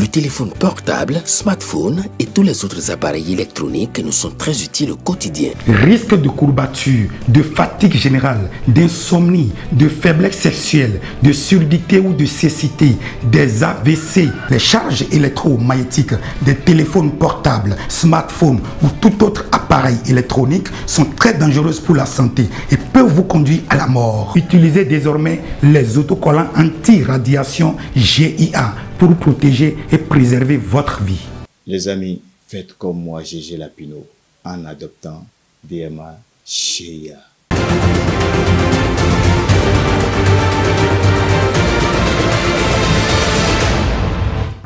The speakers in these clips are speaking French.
Le téléphone portable, smartphone et tous les autres appareils électroniques nous sont très utiles au quotidien. Risque de courbature, de fatigue générale, d'insomnie, de faiblesse sexuelle, de surdité ou de cécité, des AVC, les charges électromagnétiques des téléphones portables, smartphones ou tout autre appareil électronique sont très dangereuses pour la santé et peuvent vous conduire à la mort. Utilisez désormais les autocollants anti-radiation GIA pour protéger et préserver votre vie. Les amis, faites comme moi, Gégé Lapino, en adoptant DMA GIA.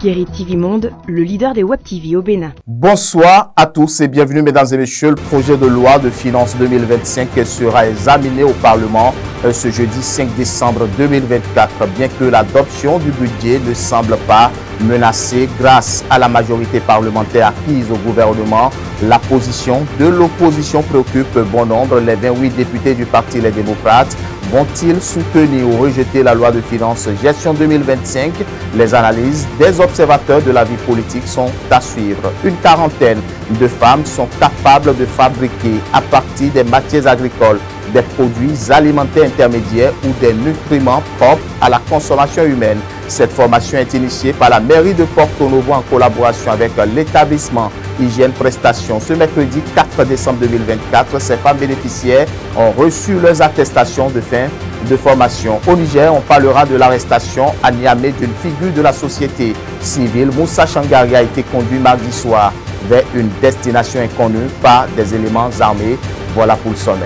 Guéry TV Monde, le leader des Web TV au Bénin. Bonsoir à tous et bienvenue mesdames et messieurs. Le projet de loi de finances 2025 sera examiné au Parlement ce jeudi 5 décembre 2024. Bien que l'adoption du budget ne semble pas menacée grâce à la majorité parlementaire acquise au gouvernement, la position de l'opposition préoccupe bon nombre. Les 28 députés du Parti Les Démocrates vont-ils soutenir ou rejeter la loi de finances gestion 2025? Les analyses des observateurs de la vie politique sont à suivre. Une quarantaine de femmes sont capables de fabriquer à partir des matières agricoles des produits alimentaires intermédiaires ou des nutriments propres à la consommation humaine. Cette formation est initiée par la mairie de Porto Novo en collaboration avec l'établissement Hygiène Prestations. Ce mercredi 4 décembre 2024, ces femmes bénéficiaires ont reçu leurs attestations de fin de formation. Au Niger, on parlera de l'arrestation à Niamey d'une figure de la société civile. Moussa Changari a été conduit mardi soir vers une destination inconnue par des éléments armés. Voilà pour le sommet.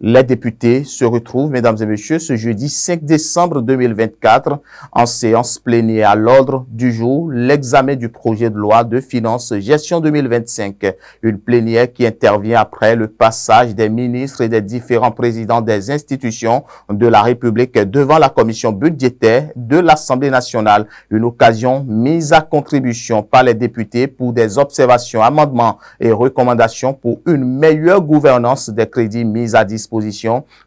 Les députés se retrouvent, mesdames et messieurs, ce jeudi 5 décembre 2024 en séance plénière. À l'ordre du jour, l'examen du projet de loi de finances gestion 2025. Une plénière qui intervient après le passage des ministres et des différents présidents des institutions de la République devant la commission budgétaire de l'Assemblée nationale. Une occasion mise à contribution par les députés pour des observations, amendements et recommandations pour une meilleure gouvernance des crédits mis à disposition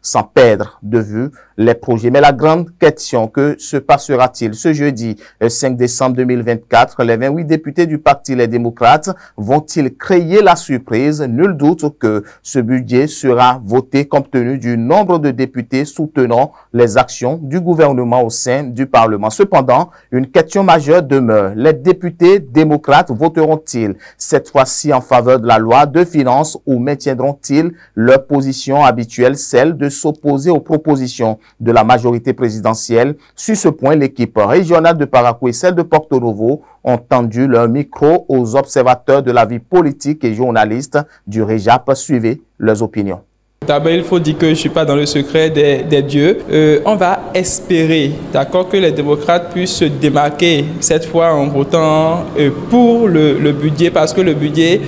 sans perdre de vue les projets. Mais la grande question, que se passera-t-il ce jeudi 5 décembre 2024? Les 28 députés du Parti Les Démocrates vont-ils créer la surprise? Nul doute que ce budget sera voté compte tenu du nombre de députés soutenant les actions du gouvernement au sein du Parlement. Cependant, une question majeure demeure. Les députés démocrates voteront-ils cette fois-ci en faveur de la loi de finances ou maintiendront-ils leur position habituelle, celle de s'opposer aux propositions de la majorité présidentielle? Sur ce point, l'équipe régionale de Parakou et celle de Porto Novo ont tendu leur micro aux observateurs de la vie politique et journalistes du REJAP. Suivez leurs opinions. D'abord, il faut dire que je ne suis pas dans le secret des dieux. On va espérer, d'accord, que les démocrates puissent se démarquer cette fois en votant pour le budget, parce que le budget,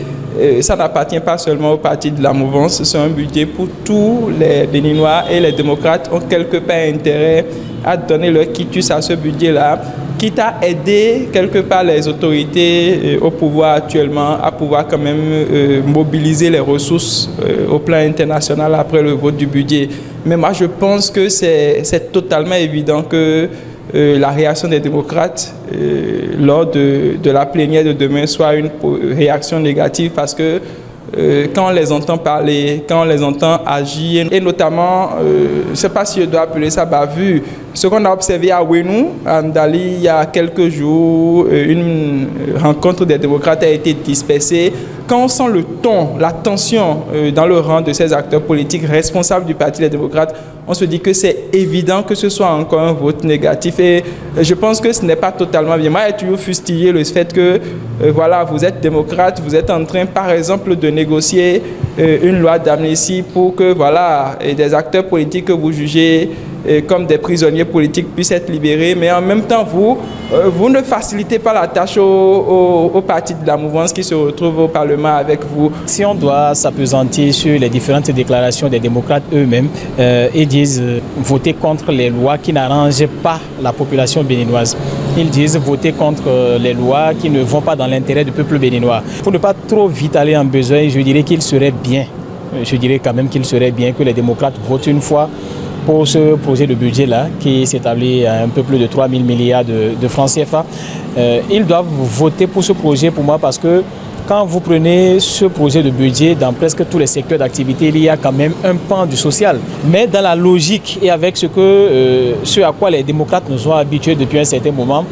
ça n'appartient pas seulement au parti de la mouvance, c'est un budget pour tous les Béninois et les démocrates ont quelque part intérêt à donner leur quitus à ce budget-là, quitte à aider quelque part les autorités au pouvoir actuellement à pouvoir quand même mobiliser les ressources au plan international après le vote du budget. Mais moi, je pense que c'est totalement évident que la réaction des démocrates lors de la plénière de demain soit une réaction négative, parce que quand on les entend parler, quand on les entend agir, et notamment, je ne sais pas si je dois appeler ça bavure, ce qu'on a observé à Ouenou, à Ndali, il y a quelques jours, une rencontre des démocrates a été dispersée. Quand on sent le ton, la tension dans le rang de ces acteurs politiques responsables du Parti des démocrates, on se dit que c'est évident que ce soit encore un vote négatif. Et je pense que ce n'est pas totalement bien. Moi, j'ai toujours fustigé le fait que, voilà, vous êtes démocrate, vous êtes en train, par exemple, de négocier une loi d'amnistie pour que, voilà, des acteurs politiques que vous jugez comme des prisonniers politiques puissent être libérés, mais en même temps, vous ne facilitez pas la tâche au parti de la mouvance qui se retrouve au Parlement avec vous. Si on doit s'appesantir sur les différentes déclarations des démocrates eux-mêmes, ils disent voter contre les lois qui n'arrangent pas la population béninoise. Ils disent voter contre les lois qui ne vont pas dans l'intérêt du peuple béninois. Pour ne pas trop vite aller en besoin, je dirais qu'il serait bien, je dirais quand même qu'il serait bien que les démocrates votent une fois pour ce projet de budget-là, qui s'établit à un peu plus de 3 000 milliards de francs CFA. Ils doivent voter pour ce projet pour moi parce que quand vous prenez ce projet de budget, dans presque tous les secteurs d'activité, il y a quand même un pan du social. Mais dans la logique et avec ce à quoi les démocrates nous ont habitués depuis un certain moment,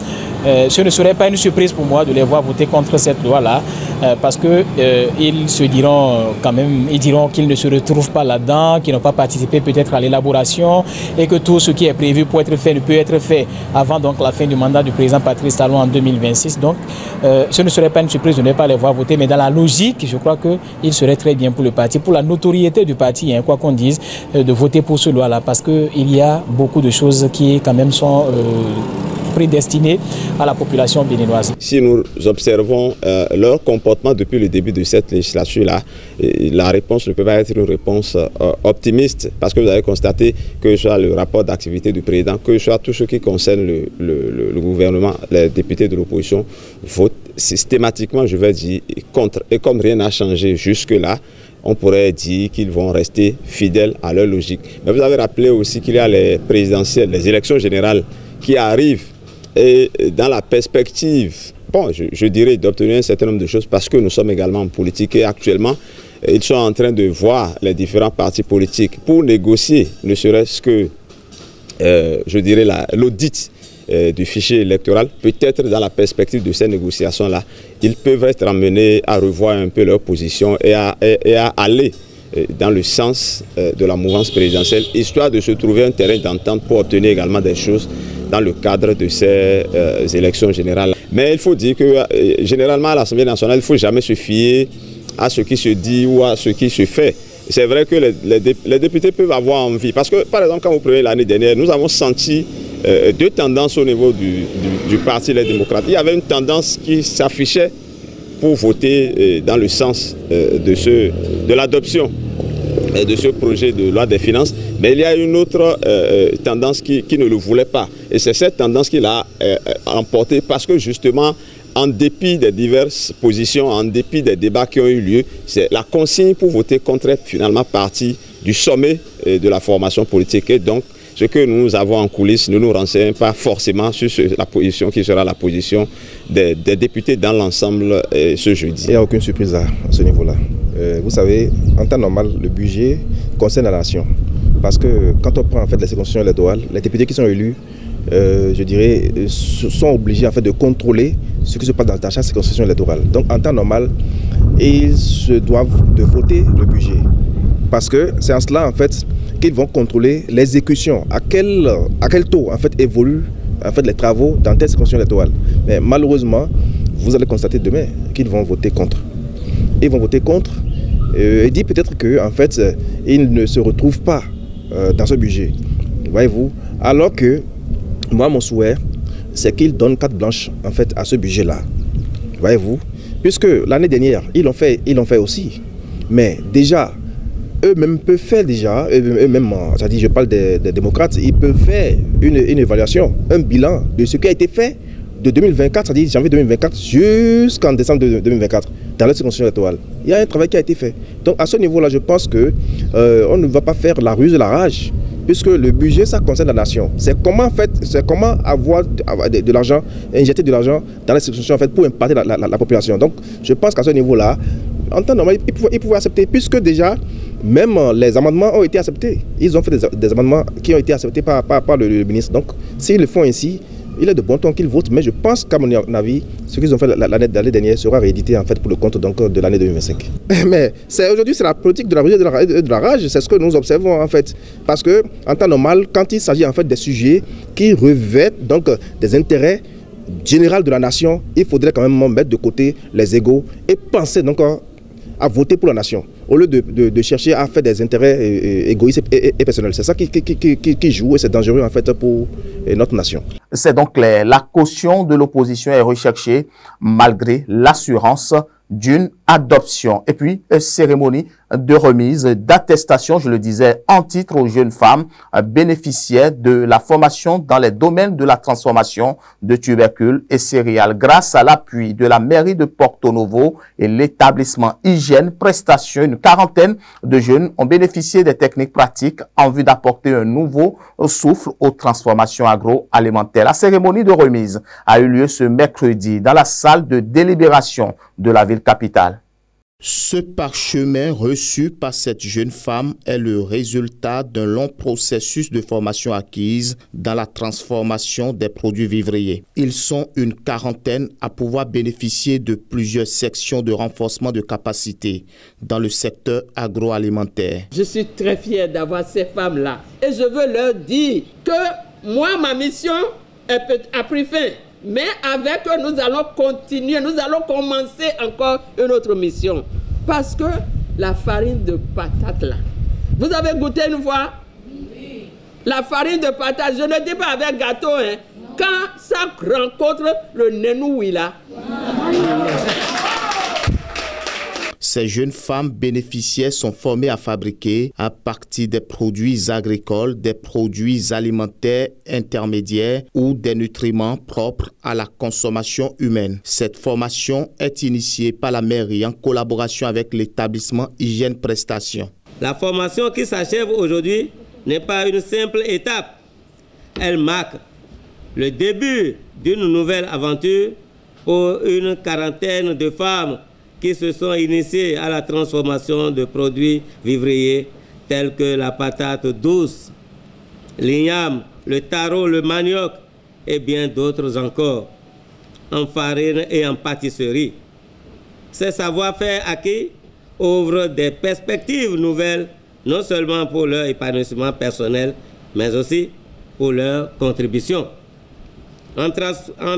ce ne serait pas une surprise pour moi de les voir voter contre cette loi-là, parce qu'ils se diront quand même, ils diront qu'ils ne se retrouvent pas là-dedans, qu'ils n'ont pas participé peut-être à l'élaboration et que tout ce qui est prévu pour être fait ne peut être fait avant donc la fin du mandat du président Patrice Talon en 2026. Donc, ce ne serait pas une surprise de ne pas les voir voter, mais dans la logique, je crois qu'il serait très bien pour le parti, pour la notoriété du parti, hein, quoi qu'on dise, de voter pour ce loi-là, parce qu'il y a beaucoup de choses qui quand même sont prédestinés à la population béninoise. Si nous observons leur comportement depuis le début de cette législature-là, la réponse ne peut pas être une réponse optimiste, parce que vous avez constaté que ce soit le rapport d'activité du président, que ce soit tout ce qui concerne le gouvernement, les députés de l'opposition votent systématiquement, je vais dire, contre. Et comme rien n'a changé jusque-là, on pourrait dire qu'ils vont rester fidèles à leur logique. Mais vous avez rappelé aussi qu'il y a les présidentielles, les élections générales qui arrivent. Et dans la perspective, bon, je dirais d'obtenir un certain nombre de choses parce que nous sommes également en politique et actuellement, ils sont en train de voir les différents partis politiques pour négocier, ne serait-ce que, je dirais, l'audit du fichier électoral. Peut-être dans la perspective de ces négociations-là, ils peuvent être amenés à revoir un peu leur position et à aller dans le sens de la mouvance présidentielle, histoire de se trouver un terrain d'entente pour obtenir également des choses dans le cadre de ces élections générales. Mais il faut dire que généralement à l'Assemblée nationale, il ne faut jamais se fier à ce qui se dit ou à ce qui se fait. C'est vrai que les députés peuvent avoir envie. Parce que, par exemple, quand vous prenez l'année dernière, nous avons senti deux tendances au niveau du Parti Les Démocrates. Il y avait une tendance qui s'affichait pour voter dans le sens de l'adoption de ce projet de loi des finances, mais il y a une autre tendance qui ne le voulait pas. Et c'est cette tendance qui l'a emporté parce que justement, en dépit des diverses positions, en dépit des débats qui ont eu lieu, c'est la consigne pour voter contre est finalement partie du sommet de la formation politique. Et donc, ce que nous avons en coulisses ne nous renseigne pas forcément sur la position qui sera la position des députés dans l'ensemble ce jeudi. Il n'y a aucune surprise à ce niveau-là. Vous savez, en temps normal, le budget concerne la nation. Parce que quand on prend en fait les circonscriptions électorales, les députés qui sont élus, je dirais, sont obligés en fait de contrôler ce qui se passe dans chaque circonscription électorale. Donc en temps normal, ils se doivent de voter le budget. Parce que c'est en cela en fait qu'ils vont contrôler l'exécution. À quel taux en fait évoluent en fait les travaux dans telle circonscription électorale. Mais malheureusement, vous allez constater demain qu'ils vont voter contre. Ils vont voter contre et dit peut-être que en fait ils ne se retrouvent pas dans ce budget, voyez-vous, alors que moi mon souhait c'est qu'ils donnent carte blanche en fait à ce budget là, voyez-vous, puisque l'année dernière ils l'ont fait aussi, mais déjà eux-mêmes peuvent faire déjà, eux-mêmes, c'est-à-dire je parle des démocrates, ils peuvent faire une évaluation, un bilan de ce qui a été fait de 2024, c'est-à-dire janvier 2024 jusqu'en décembre 2024 dans la circonscription électorale. Il y a un travail qui a été fait. Donc à ce niveau-là, je pense que on ne va pas faire la ruse de la rage, puisque le budget, ça concerne la nation. C'est comment en fait, avoir de l'argent, injecter de l'argent dans la circonscription en fait, pour impacter la population. Donc je pense qu'à ce niveau-là, en temps normal, ils pouvaient accepter, puisque déjà, même les amendements ont été acceptés. Ils ont fait des amendements qui ont été acceptés par le ministre. Donc s'ils le font ainsi, il est de bon ton qu'ils votent, mais je pense qu'à mon avis, ce qu'ils ont fait l'année dernière sera réédité en fait pour le compte donc, de l'année 2025. Mais aujourd'hui, c'est la politique de la ruse et de la rage, c'est ce que nous observons en fait. Parce que en temps normal, quand il s'agit en fait des sujets qui revêtent donc des intérêts généraux de la nation, il faudrait quand même mettre de côté les égos et penser donc à voter pour la nation, au lieu de chercher à faire des intérêts égoïstes et personnels. C'est ça qui joue et c'est dangereux en fait pour notre nation. C'est donc clair. La caution de l'opposition est recherchée malgré l'assurance d'une adoption. Et puis, cérémonie de remise d'attestation, je le disais, en titre aux jeunes femmes bénéficiaires de la formation dans les domaines de la transformation de tubercules et céréales. Grâce à l'appui de la mairie de Porto Novo et l'établissement Hygiène Prestation, une quarantaine de jeunes ont bénéficié des techniques pratiques en vue d'apporter un nouveau souffle aux transformations agroalimentaires. La cérémonie de remise a eu lieu ce mercredi dans la salle de délibération de la ville capitale. Ce parchemin reçu par cette jeune femme est le résultat d'un long processus de formation acquise dans la transformation des produits vivriers. Ils sont une quarantaine à pouvoir bénéficier de plusieurs sections de renforcement de capacité dans le secteur agroalimentaire. Je suis très fier d'avoir ces femmes-là et je veux leur dire que moi, ma mission a pris fin. Mais avec eux, nous allons continuer, nous allons commencer encore une autre mission. Parce que la farine de patate là, vous avez goûté une fois? Oui. La farine de patate, je ne dis pas avec gâteau, hein. Quand ça rencontre le nenouï là. Ces jeunes femmes bénéficiaires sont formées à fabriquer à partir des produits agricoles, des produits alimentaires intermédiaires ou des nutriments propres à la consommation humaine. Cette formation est initiée par la mairie en collaboration avec l'établissement Hygiène Prestation. La formation qui s'achève aujourd'hui n'est pas une simple étape. Elle marque le début d'une nouvelle aventure pour une quarantaine de femmes qui se sont initiés à la transformation de produits vivriers tels que la patate douce, l'igname, le taro, le manioc et bien d'autres encore, en farine et en pâtisserie. Ces savoir-faire acquis ouvrent des perspectives nouvelles, non seulement pour leur épanouissement personnel, mais aussi pour leur contribution. En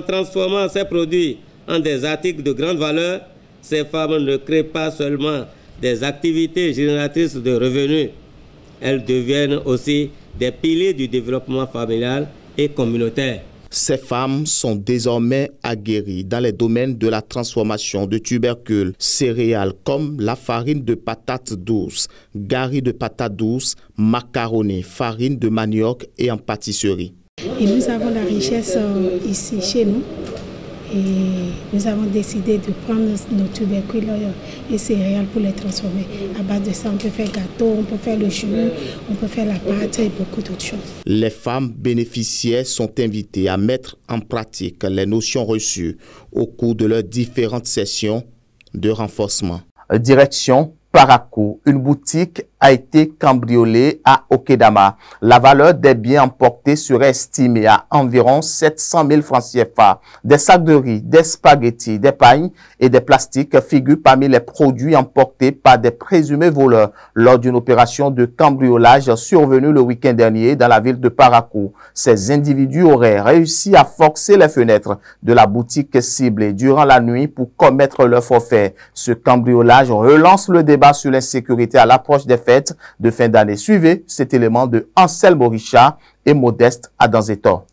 transformant ces produits en des articles de grande valeur, ces femmes ne créent pas seulement des activités génératrices de revenus, elles deviennent aussi des piliers du développement familial et communautaire. Ces femmes sont désormais aguerries dans les domaines de la transformation de tubercules, céréales comme la farine de patate douce, gari de patate douce, macaroni, farine de manioc et en pâtisserie. Et nous avons la richesse ici chez nous. Et nous avons décidé de prendre nos tubercules et céréales pour les transformer. À base de ça, on peut faire gâteau, on peut faire le jus, on peut faire la pâte et beaucoup d'autres choses. Les femmes bénéficiaires sont invitées à mettre en pratique les notions reçues au cours de leurs différentes sessions de renforcement. Direction Parakou, une boutique a été cambriolée à Okedama. La valeur des biens emportés serait estimée à environ 700 000 francs CFA. Des sacs de riz, des spaghettis, des pailles et des plastiques figurent parmi les produits emportés par des présumés voleurs lors d'une opération de cambriolage survenue le week-end dernier dans la ville de Parakou. Ces individus auraient réussi à forcer les fenêtres de la boutique ciblée durant la nuit pour commettre leur forfait. Ce cambriolage relance le débat sur l'insécurité à l'approche des fêtes de fin d'année. Suivez cet élément de Anselme Richard et Modeste Adanzetor.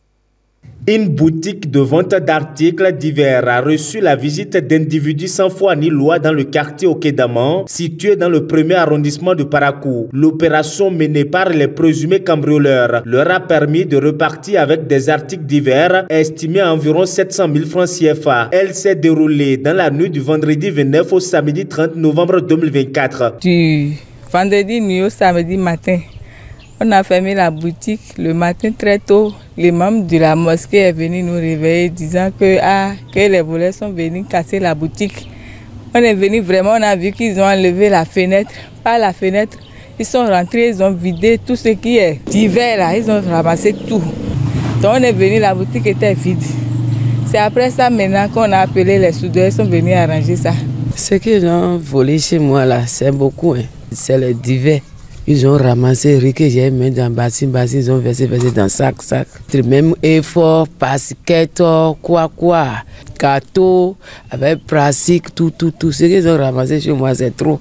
Une boutique de vente d'articles divers a reçu la visite d'individus sans foi ni loi dans le quartier Okedama, situé dans le 1er arrondissement de Parakou. L'opération menée par les présumés cambrioleurs leur a permis de repartir avec des articles divers estimés à environ 700 000 francs CFA. Elle s'est déroulée dans la nuit du vendredi 29 au samedi 30 novembre 2024. Du vendredi nuit au samedi matin, on a fermé la boutique. Le matin très tôt, l'imam de la mosquée est venu nous réveiller disant que les voleurs sont venus casser la boutique. On est venu vraiment, on a vu qu'ils ont enlevé la fenêtre. Par la fenêtre, ils sont rentrés, ils ont vidé tout ce qui est divers là, ils ont ramassé tout. Donc on est venu, la boutique était vide. C'est après ça maintenant qu'on a appelé les soudeurs, ils sont venus arranger ça. Ce qu'ils ont volé chez moi là, c'est beaucoup, hein. C'est les divers. Ils ont ramassé riz que j'ai mis dans bassin, ils ont versé dans sac. Même effort, basket, quoi, gâteau, avec pratique, tout. Ce qu'ils ont ramassé chez moi, c'est trop.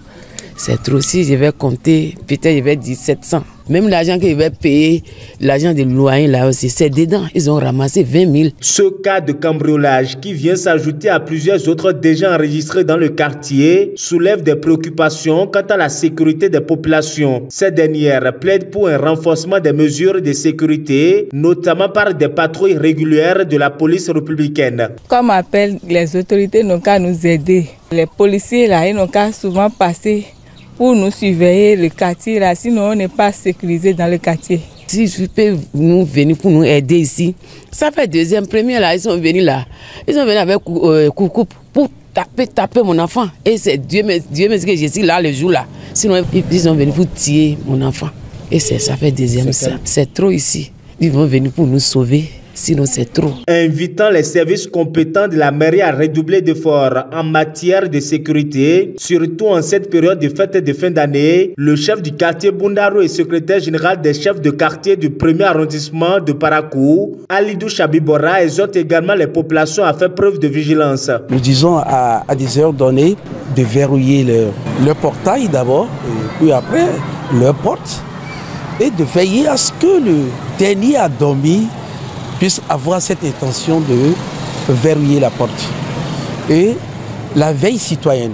C'est trop. Si je vais compter, peut-être je vais dire 700. Même l'argent qu'ils va payer, l'argent de loyer là aussi, c'est dedans. Ils ont ramassé 20 000. Ce cas de cambriolage qui vient s'ajouter à plusieurs autres déjà enregistrés dans le quartier soulève des préoccupations quant à la sécurité des populations. Ces dernières plaident pour un renforcement des mesures de sécurité, notamment par des patrouilles régulières de la police républicaine. Comme appel, les autorités n'ont qu'à nous aider. Les policiers là, ils n'ont qu'à souvent passer pour nous surveiller le quartier là, sinon on n'est pas sécurisé dans le quartier. Si je peux nous venir pour nous aider ici, ça fait deuxième, première là, ils sont venus là. Ils sont venus avec coucou pour taper mon enfant. Et c'est Dieu merci que je suis là le jour là. Sinon ils sont venus pour tuer mon enfant. Et ça fait deuxième ça. C'est trop ici. Ils vont venir pour nous sauver. Sinon c'est trop. Invitant les services compétents de la mairie à redoubler d'efforts en matière de sécurité, surtout en cette période de fête de fin d'année, le chef du quartier Bundaro et secrétaire général des chefs de quartier du 1er arrondissement de Parakou, Alidou Chabibora, exhorte également les populations à faire preuve de vigilance. Nous disons à des heures données de verrouiller leur portail d'abord, puis après leur porte, et de veiller à ce que le dernier à dormir puisse avoir cette intention de verrouiller la porte. Et la veille citoyenne,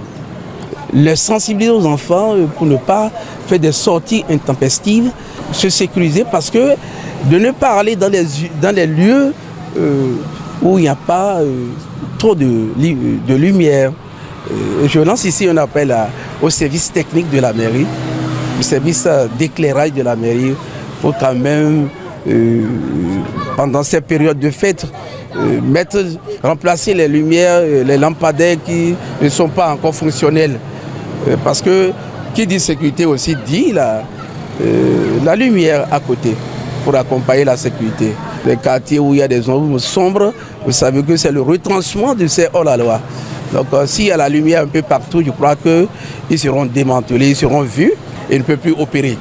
le sensibiliser aux enfants pour ne pas faire des sorties intempestives, se sécuriser parce que de ne pas aller dans les lieux où il n'y a pas trop de lumière. Je lance ici un appel au service technique de la mairie, au service d'éclairage de la mairie, pour quand même pendant cette période de fête, remplacer les lumières, les lampadaires qui ne sont pas encore fonctionnels. Parce que qui dit sécurité aussi dit la lumière à côté pour accompagner la sécurité. Les quartiers où il y a des ombres sombres, vous savez que c'est le retranchement de ces hors-la-loi. Donc s'il y a la lumière un peu partout, je crois qu'ils seront démantelés, ils seront vus et ne peuvent plus opérer.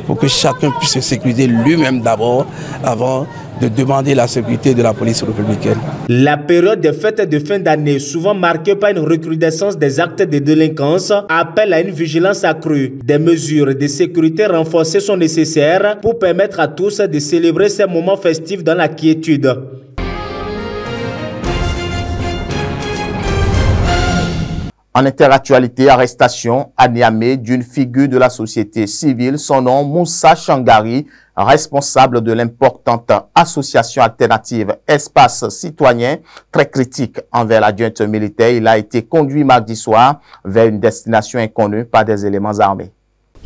Pour que chacun puisse se sécuriser lui-même d'abord, avant de demander la sécurité de la police républicaine. La période des fêtes de fin d'année, souvent marquée par une recrudescence des actes de délinquance, appelle à une vigilance accrue. Des mesures de sécurité renforcées sont nécessaires pour permettre à tous de célébrer ces moments festifs dans la quiétude. En interactualité, arrestation à Niamey d'une figure de la société civile, son nom Moussa Changari, responsable de l'importante association alternative Espace Citoyen, très critique envers la junte militaire. Il a été conduit mardi soir vers une destination inconnue par des éléments armés.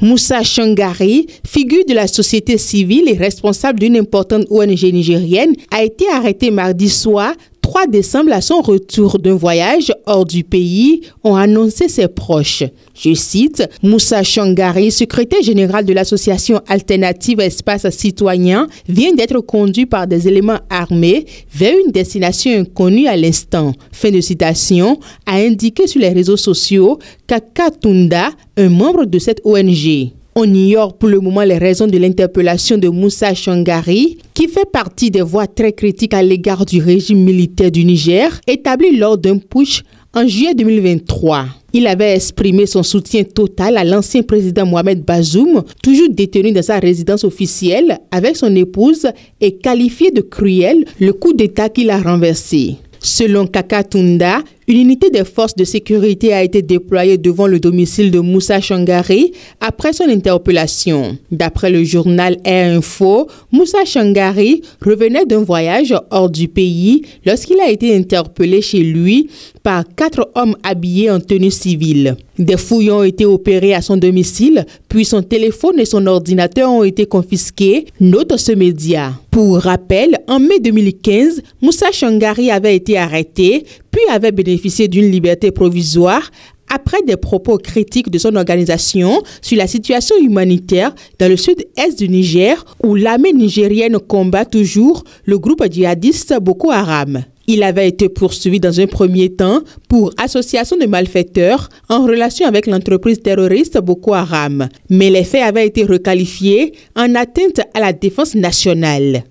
Moussa Changari, figure de la société civile et responsable d'une importante ONG nigérienne, a été arrêté mardi soir 3 décembre à son retour d'un voyage hors du pays, ont annoncé ses proches. Je cite, Moussa Changari, secrétaire général de l'association alternative Espace Citoyen, vient d'être conduit par des éléments armés vers une destination inconnue à l'instant. Fin de citation, a indiqué sur les réseaux sociaux Kaka Tunda, un membre de cette ONG. On ignore pour le moment les raisons de l'interpellation de Moussa Changari, qui fait partie des voix très critiques à l'égard du régime militaire du Niger, établi lors d'un putsch en juillet 2023. Il avait exprimé son soutien total à l'ancien président Mohamed Bazoum, toujours détenu dans sa résidence officielle avec son épouse, et qualifié de cruel le coup d'État qu'il a renversé. Selon Kaka Tunda, une unité des forces de sécurité a été déployée devant le domicile de Moussa Changari après son interpellation. D'après le journal Air Info, Moussa Changari revenait d'un voyage hors du pays lorsqu'il a été interpellé chez lui par 4 hommes habillés en tenue civile. Des fouilles ont été opérées à son domicile, puis son téléphone et son ordinateur ont été confisqués, note ce média. Pour rappel, en mai 2015, Moussa Changari avait été arrêté, puis avait bénéficié d'une liberté provisoire après des propos critiques de son organisation sur la situation humanitaire dans le sud-est du Niger, où l'armée nigérienne combat toujours le groupe djihadiste Boko Haram. Il avait été poursuivi dans un premier temps pour association de malfaiteurs en relation avec l'entreprise terroriste Boko Haram. Mais les faits avaient été requalifiés en atteinte à la défense nationale.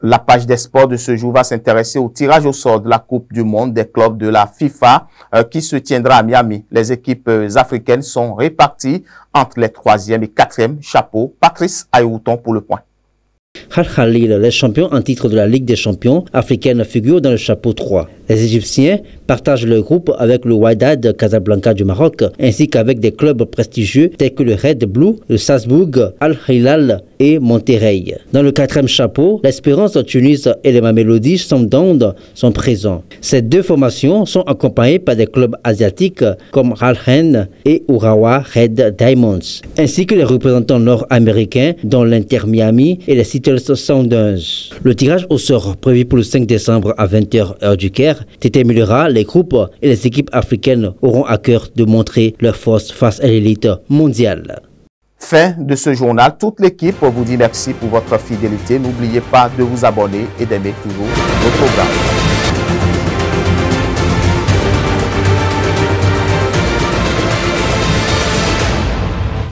La page des sports de ce jour va s'intéresser au tirage au sort de la Coupe du monde des clubs de la FIFA qui se tiendra à Miami. Les équipes africaines sont réparties entre les 3e et 4e chapeaux. Patrice Aïrouton pour le point. Al Khalil, les champions en titre de la Ligue des champions africaine, figurent dans le chapeau 3. Les Égyptiens partagent le groupe avec le Wydad Casablanca du Maroc, ainsi qu'avec des clubs prestigieux tels que le Red Blue, le Salzbourg, Al Hilal et Monterrey. Dans le 4e chapeau, l'Espérance de Tunis et les Mamelody Sundowns sont présents. Ces deux formations sont accompagnées par des clubs asiatiques comme Al Ain et Urawa Red Diamonds, ainsi que les représentants nord-américains dont l'Inter Miami et les Seattle Sounders. Le tirage au sort prévu pour le 5 décembre à 20h heure du Caire déterminera les groupes et les équipes africaines auront à cœur de montrer leur force face à l'élite mondiale. Fin de ce journal. Toute l'équipe vous dit merci pour votre fidélité. N'oubliez pas de vous abonner et d'aimer toujours nos programmes.